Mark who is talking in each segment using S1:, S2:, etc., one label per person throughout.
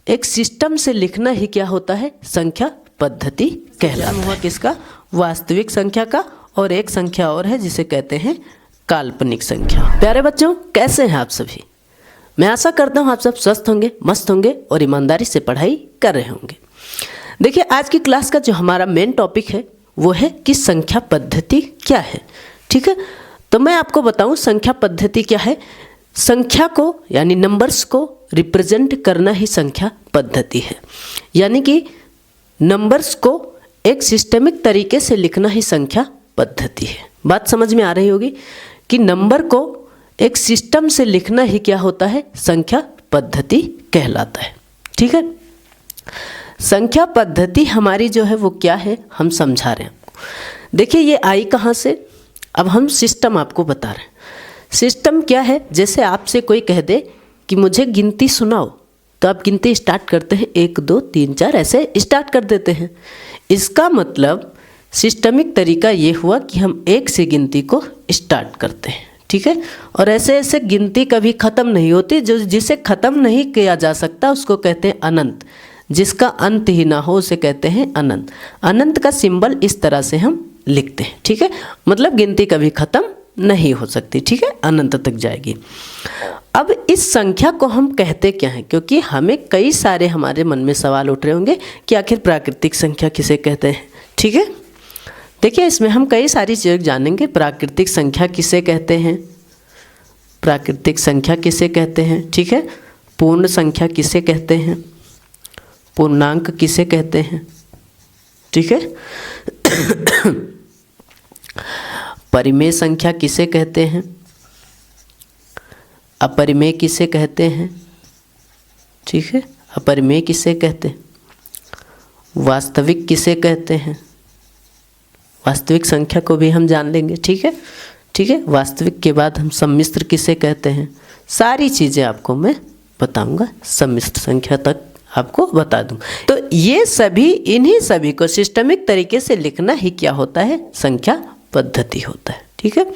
S1: एक सिस्टम से लिखना ही क्या होता है, संख्या पद्धति कहलाता है। किसका, वास्तविक संख्या का, और एक संख्या और है जिसे कहते हैं काल्पनिक संख्या। प्यारे बच्चों, कैसे हैं आप सभी? मैं आशा करता हूँ आप सब स्वस्थ होंगे, मस्त होंगे और ईमानदारी से पढ़ाई कर रहे होंगे। देखिए, आज की क्लास का जो हमारा मेन टॉपिक है वो है कि संख्या पद्धति क्या है। ठीक है, तो मैं आपको बताऊं संख्या पद्धति क्या है। संख्या को यानी नंबर्स को रिप्रेजेंट करना ही संख्या पद्धति है, यानी कि नंबर्स को एक सिस्टमिक तरीके से लिखना ही संख्या पद्धति है। बात समझ में आ रही होगी कि नंबर को एक सिस्टम से लिखना ही क्या होता है, संख्या पद्धति कहलाता है। ठीक है, संख्या पद्धति हमारी जो है वो क्या है, हम समझा रहे हैं आपको। देखिए, ये आई कहाँ से, अब हम सिस्टम आपको बता रहे हैं। सिस्टम क्या है, जैसे आपसे कोई कह दे कि मुझे गिनती सुनाओ, तो आप गिनती स्टार्ट करते हैं, 1 2 3 4 ऐसे स्टार्ट कर देते हैं। इसका मतलब सिस्टमिक तरीका ये हुआ कि हम 1 से गिनती को स्टार्ट करते हैं। ठीक है, और ऐसे ऐसे गिनती कभी ख़त्म नहीं होती। जो जिसे ख़त्म नहीं किया जा सकता उसको कहते हैं अनंत, जिसका अंत ही ना हो उसे कहते हैं अनंत। अनंत का सिंबल इस तरह से हम लिखते हैं। ठीक है, मतलब गिनती कभी ख़त्म नहीं हो सकती। ठीक है, अनंत तक जाएगी। अब इस संख्या को हम कहते क्या हैं, क्योंकि हमें कई सारे हमारे मन में सवाल उठ रहे होंगे कि आखिर प्राकृतिक संख्या किसे कहते हैं। ठीक है, देखिए, इसमें हम कई सारी चीज़ें जानेंगे। प्राकृतिक संख्या किसे कहते हैं, प्राकृतिक संख्या किसे कहते हैं। ठीक है, पूर्ण संख्या किसे कहते हैं, पूर्णांक किसे कहते हैं। ठीक है, परिमेय संख्या किसे कहते हैं, अपरिमेय किसे कहते हैं। ठीक है, अपरिमेय किसे कहते हैं, वास्तविक किसे कहते हैं। वास्तविक संख्या को भी हम जान लेंगे। ठीक है, ठीक है, वास्तविक के बाद हम सम्मिश्र किसे कहते हैं। सारी चीज़ें आपको मैं बताऊंगा, सम्मिश्र संख्या तक आपको बता दूं। तो ये सभी, इन्हीं सभी को सिस्टमिक तरीके से लिखना ही क्या होता है, संख्या पद्धति होता है। ठीक है,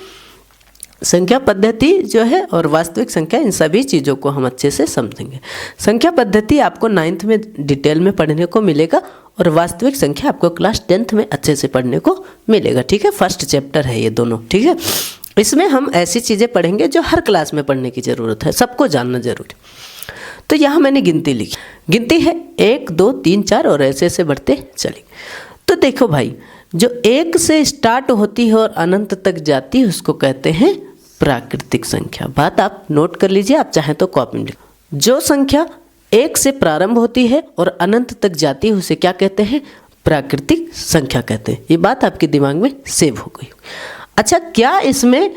S1: संख्या पद्धति जो है और वास्तविक संख्या, इन सभी चीज़ों को हम अच्छे से समझेंगे। संख्या पद्धति आपको 9th में डिटेल में पढ़ने को मिलेगा और वास्तविक संख्या आपको क्लास 10th में अच्छे से पढ़ने को मिलेगा। ठीक है, फर्स्ट चैप्टर है ये दोनों। ठीक है, इसमें हम ऐसी चीज़ें पढ़ेंगे जो हर क्लास में पढ़ने की ज़रूरत है, सबको जानना जरूरी। तो यहाँ मैंने गिनती लिखी, गिनती है 1 2 3 4 और ऐसे ऐसे बढ़ते चलेंगे। तो देखो भाई, जो 1 से स्टार्ट होती है और अनंत तक जाती है उसको कहते हैं प्राकृतिक संख्या। बात आप नोट कर लीजिए, आप चाहें तो कॉपी में लिखो। जो संख्या 1 से प्रारंभ होती है और अनंत तक जाती है उसे क्या कहते हैं, प्राकृतिक संख्या कहते हैं। ये बात आपके दिमाग में सेव हो गई। अच्छा, क्या इसमें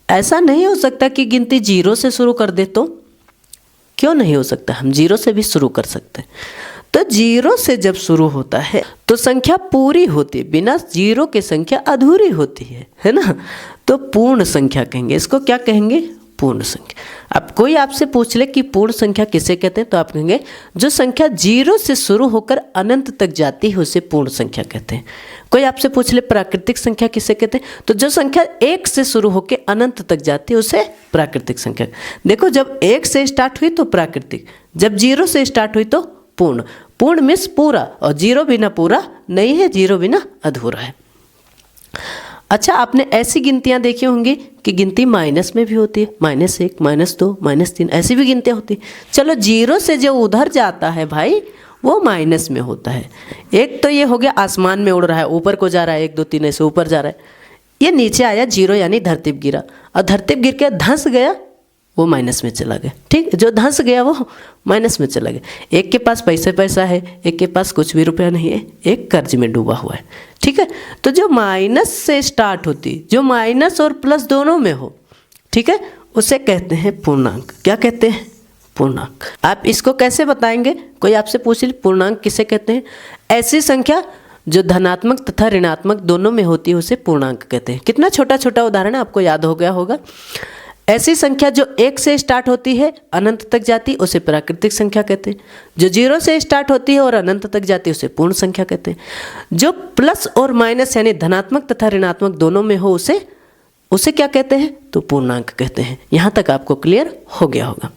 S1: ऐसा नहीं हो सकता कि गिनती 0 से शुरू कर दे? तो क्यों नहीं हो सकता, हम 0 से भी शुरू कर सकते हैं। तो 0 से जब शुरू होता है तो संख्या पूरी होती है, बिना 0 के संख्या अधूरी होती है ना। तो पूर्ण संख्या कहेंगे इसको। क्या कहेंगे, पूर्ण संख्या। अब कोई आपसे पूछ ले कि पूर्ण संख्या किसे कहते हैं, तो आप कहेंगे जो संख्या 0 से शुरू होकर अनंत तक जाती है उसे पूर्ण संख्या कहते हैं। कोई आपसे पूछ ले प्राकृतिक संख्या किसे कहते हैं, तो जो संख्या 1 से शुरू होकर अनंत तक जाती है उसे प्राकृतिक संख्या। देखो, जब 1 से स्टार्ट हुई तो प्राकृतिक, जब 0 से स्टार्ट हुई तो पूर्ण। पूर्ण मीन्स पूरा, और 0 बिना पूरा नहीं है, 0 बिना अधूरा है। अच्छा, आपने ऐसी गिनतियां देखी होंगी कि गिनती माइनस में भी होती है, -1 -2 -3 ऐसी भी गिनतियां होती है। चलो, 0 से जो उधर जाता है भाई वो माइनस में होता है। एक तो ये हो गया आसमान में उड़ रहा है, ऊपर को जा रहा है, 1 2 3 ऐसे ऊपर जा रहा है। ये नीचे आया 0 यानी धरती पर गिरा, और धरती पर गिर के धंस गया, वो माइनस में चला गया। ठीक, जो धंस गया वो माइनस में चला गया। एक के पास पैसा है, एक के पास कुछ भी रुपया नहीं है, एक कर्ज में डूबा हुआ है। ठीक है, तो जो माइनस से स्टार्ट होती, जो माइनस और प्लस दोनों में हो, ठीक है, उसे कहते हैं पूर्णांक। क्या कहते हैं, पूर्णांक। आप इसको कैसे बताएंगे, कोई आपसे पूछ ले पूर्णांक किसे कहते हैं, ऐसी संख्या जो धनात्मक तथा ऋणात्मक दोनों में होती है उसे पूर्णांक कहते हैं। कितना छोटा छोटा उदाहरण है, आपको याद हो गया होगा। ऐसी संख्या जो 1 से स्टार्ट होती है अनंत तक जाती उसे प्राकृतिक संख्या कहते हैं। जो 0 से स्टार्ट होती है और अनंत तक जाती है उसे पूर्ण संख्या कहते हैं। जो प्लस और माइनस यानी धनात्मक तथा ऋणात्मक दोनों में हो उसे क्या कहते हैं, तो पूर्णांक कहते हैं। यहाँ तक आपको क्लियर हो गया होगा।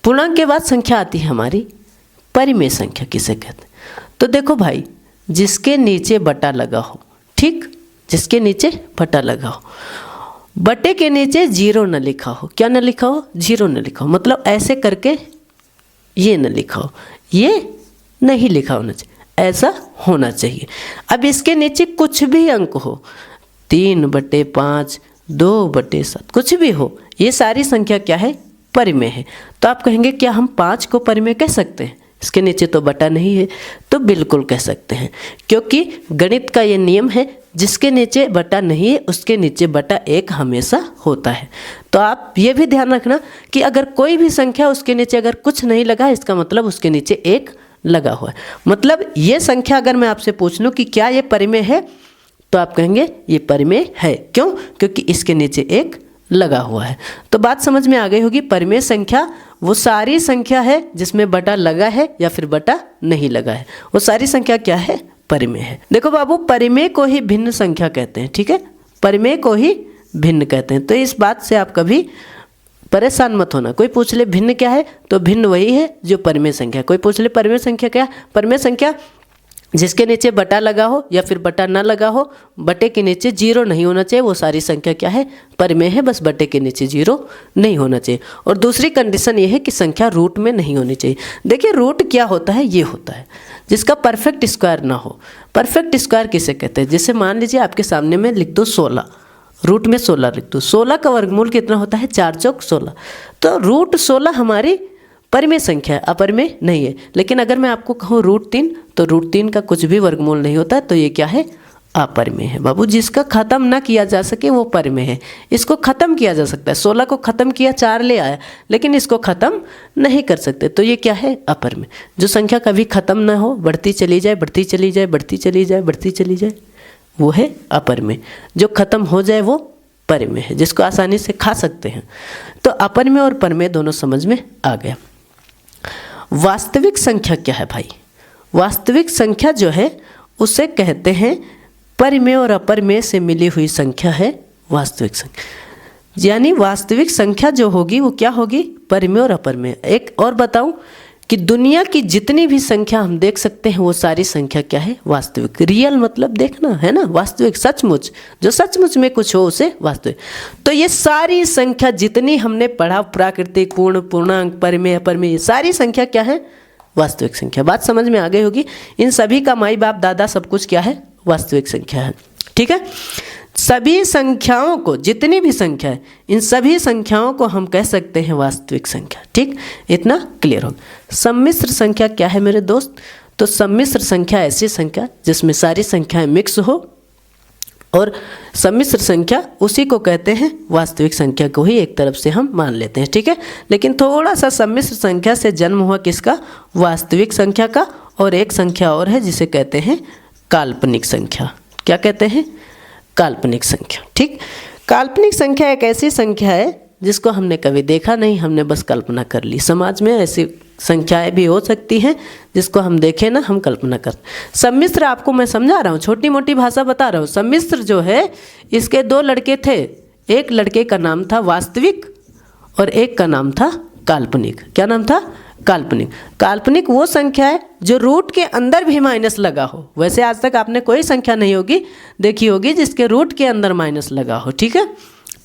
S1: पूर्णांक के बाद संख्या आती है हमारी परिमेय संख्या किसे कहते हैं। तो देखो भाई, जिसके नीचे बटा लगा हो, ठीक, जिसके नीचे बटा लगा हो, बटे के नीचे जीरो न लिखा हो, क्या न लिखा हो, जीरो न लिखा हो, मतलब ऐसे करके ये न लिखा हो, ये नहीं लिखा होना चाहिए, ऐसा होना चाहिए। अब इसके नीचे कुछ भी अंक हो, 3/5, 2/7, कुछ भी हो, ये सारी संख्या क्या है, परिमेय है। तो आप कहेंगे क्या हम 5 को परिमेय कह सकते हैं, इसके नीचे तो बटा नहीं है। तो बिल्कुल कह सकते हैं, क्योंकि गणित का ये नियम है, जिसके नीचे बटा नहीं है उसके नीचे बटा 1 हमेशा होता है। तो आप ये भी ध्यान रखना कि अगर कोई भी संख्या उसके नीचे अगर कुछ नहीं लगा, इसका मतलब उसके नीचे 1 लगा हुआ है। मतलब ये संख्या अगर मैं आपसे पूछ लूँ कि क्या ये परिमेय है, तो आप कहेंगे ये परिमेय है। क्यों? क्योंकि इसके नीचे 1 लगा हुआ है। तो बात समझ में आ गई होगी। परिमेय संख्या वो सारी संख्या है जिसमें बटा लगा है या फिर बटा नहीं लगा है, वो सारी संख्या क्या है, परिमेय है। देखो बाबू, परिमेय को ही भिन्न संख्या कहते हैं, ठीक है, परिमेय को ही भिन्न कहते हैं। तो इस बात से आप कभी परेशान मत होना। कोई पूछ ले भिन्न क्या है, तो भिन्न वही है जो परिमेय संख्या। कोई पूछ ले परिमेय संख्या क्या, परिमेय संख्या जिसके नीचे बटा लगा हो या फिर बटा ना लगा हो, बटे के नीचे जीरो नहीं होना चाहिए, वो सारी संख्या क्या है, परिमेय है। बस बटे के नीचे जीरो नहीं होना चाहिए। और दूसरी कंडीशन ये है कि संख्या रूट में नहीं होनी चाहिए। देखिए रूट क्या होता है, ये होता है जिसका परफेक्ट स्क्वायर ना हो। परफेक्ट स्क्वायर किसे कहते हैं, जैसे मान लीजिए आपके सामने में लिख दो 16, रूट में 16 लिख दो, 16 का वर्गमूल कितना होता है, 4 चौक 16। तो रूट 16 हमारी परिमेय संख्या है, अपरिमेय नहीं है। लेकिन अगर मैं आपको कहूँ √3, तो √3 का कुछ भी वर्गमूल नहीं होता, तो ये क्या है, अपरिमेय है। बाबू, जिसका खत्म ना किया जा सके वो परिमेय है। इसको खत्म किया जा सकता है, 16 को खत्म किया, 4 ले आया, लेकिन इसको खत्म नहीं कर सकते, तो ये क्या है, अपरिमेय। जो संख्या कभी खत्म ना हो, बढ़ती चली जाए, बढ़ती चली जाए, बढ़ती चली जाए, बढ़ती चली जाए, वो है अपरिमेय। जो खत्म हो जाए वो परिमेय है, जिसको आसानी से खा सकते हैं। तो अपरिमेय और परिमेय दोनों समझ में आ गया। वास्तविक संख्या क्या है भाई, वास्तविक संख्या जो है उसे कहते हैं परिमेय और अपरिमेय से मिली हुई संख्या है वास्तविक संख्या। यानी वास्तविक संख्या जो होगी वो क्या होगी, परिमेय और अपरिमेय। एक और बताऊं कि दुनिया की जितनी भी संख्या हम देख सकते हैं वो सारी संख्या क्या है, वास्तविक। रियल मतलब देखना है ना, वास्तविक, सचमुच, जो सचमुच में कुछ हो उसे वास्तविक। तो ये सारी संख्या जितनी हमने पढ़ा, प्राकृतिक, पूर्ण, पूर्णांक, परिमेय, अपरिमेय, ये सारी संख्या क्या है, वास्तविक संख्या। बात समझ में आ गई होगी। इन सभी का माई बाप दादा सब कुछ क्या है, वास्तविक संख्या है, ठीक है। सभी संख्याओं को, जितनी भी संख्या है, इन सभी संख्याओं को हम कह सकते हैं वास्तविक संख्या, ठीक। इतना क्लियर हो। सम्मिश्र संख्या क्या है मेरे दोस्त, तो सम्मिश्र संख्या ऐसी संख्या जिसमें सारी संख्याएं मिक्स हो, और सम्मिश्र संख्या उसी को कहते हैं, वास्तविक संख्या को ही एक तरफ से हम मान लेते हैं, ठीक है। लेकिन थोड़ा सा सम्मिश्र संख्या से जन्म हुआ किसका, वास्तविक संख्या का। और एक संख्या और है जिसे कहते हैं काल्पनिक संख्या। क्या कहते हैं, काल्पनिक संख्या, ठीक। काल्पनिक संख्या एक ऐसी संख्या है जिसको हमने कभी देखा नहीं, हमने बस कल्पना कर ली। समाज में ऐसी संख्याएं भी हो सकती हैं जिसको हम देखें ना, हम कल्पना कर। सम्मिश्र आपको मैं समझा रहा हूँ, छोटी मोटी भाषा बता रहा हूँ। सम्मिश्र जो है, इसके 2 लड़के थे, एक लड़के का नाम था वास्तविक और एक का नाम था काल्पनिक। क्या नाम था, काल्पनिक। काल्पनिक वो संख्या है जो रूट के अंदर भी माइनस लगा हो। वैसे आज तक आपने कोई संख्या नहीं होगी देखी होगी जिसके रूट के अंदर माइनस लगा हो, ठीक है।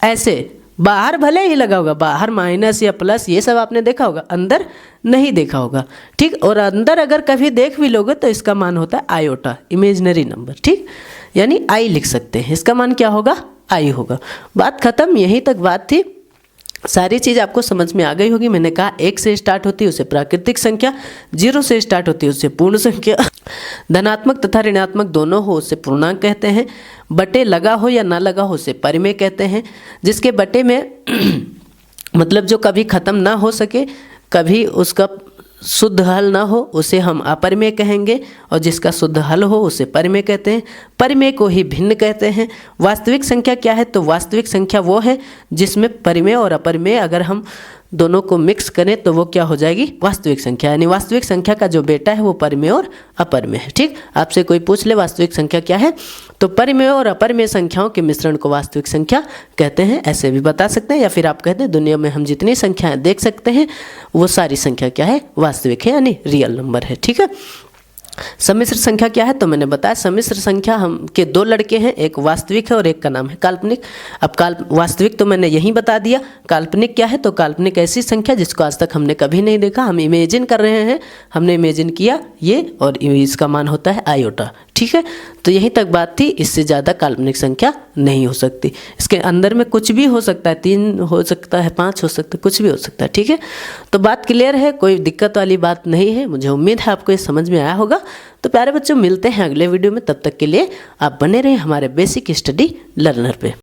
S1: ऐसे बाहर भले ही लगा होगा, बाहर माइनस या प्लस ये सब आपने देखा होगा, अंदर नहीं देखा होगा, ठीक। और अंदर अगर कभी देख भी लोगे तो इसका मान होता है आयोटा, इमेजिनरी नंबर, ठीक। यानी आई लिख सकते हैं, इसका मान क्या होगा, आई होगा। बात खत्म, यहीं तक बात थी। सारी चीज़ आपको समझ में आ गई होगी। मैंने कहा 1 से स्टार्ट होती है उसे प्राकृतिक संख्या, 0 से स्टार्ट होती है उसे पूर्ण संख्या, धनात्मक तथा ऋणात्मक दोनों हो उसे पूर्णांक कहते हैं, बटे लगा हो या ना लगा हो उसे परिमेय कहते हैं, जिसके बटे में मतलब जो कभी ख़त्म ना हो सके, कभी उसका शुद्ध हल ना हो उसे हम अपरिमेय कहेंगे, और जिसका शुद्ध हल हो उसे परिमेय कहते हैं। परिमेय को ही भिन्न कहते हैं। वास्तविक संख्या क्या है, तो वास्तविक संख्या वो है जिसमें परिमेय और अपरिमेय अगर हम दोनों को मिक्स करें तो वो क्या हो जाएगी, वास्तविक संख्या। यानी वास्तविक संख्या का जो बेटा है वो परिमेय और अपरिमेय है। ठीक, आपसे कोई पूछ ले वास्तविक संख्या क्या है, तो परिमेय और अपरिमेय संख्याओं के मिश्रण को वास्तविक संख्या कहते हैं, ऐसे भी बता सकते हैं। या फिर आप कहते हैं दुनिया में हम जितनी संख्याएं देख सकते हैं वो सारी संख्या क्या है, वास्तविक है, यानी रियल नंबर है। ठीक है, सम्मिश्र संख्या क्या है, तो मैंने बताया सम्मिश्र संख्या हम के दो लड़के हैं, एक वास्तविक है और एक का नाम है काल्पनिक। अब वास्तविक तो मैंने यहीं बता दिया, काल्पनिक क्या है, तो काल्पनिक ऐसी संख्या जिसको आज तक हमने कभी नहीं देखा, हम इमेजिन कर रहे हैं, हमने इमेजिन किया ये, और इसका मान होता है आयोटा। ठीक है, तो यहीं तक बात थी, इससे ज़्यादा काल्पनिक संख्या नहीं हो सकती। इसके अंदर में कुछ भी हो सकता है, 3 हो सकता है, 5 हो सकता है, कुछ भी हो सकता है। ठीक है, तो बात क्लियर है, कोई दिक्कत वाली बात नहीं है। मुझे उम्मीद है आपको ये समझ में आया होगा। तो प्यारे बच्चों, मिलते हैं अगले वीडियो में, तब तक के लिए आप बने रहें हमारे बेसिक स्टडी लर्नर पे।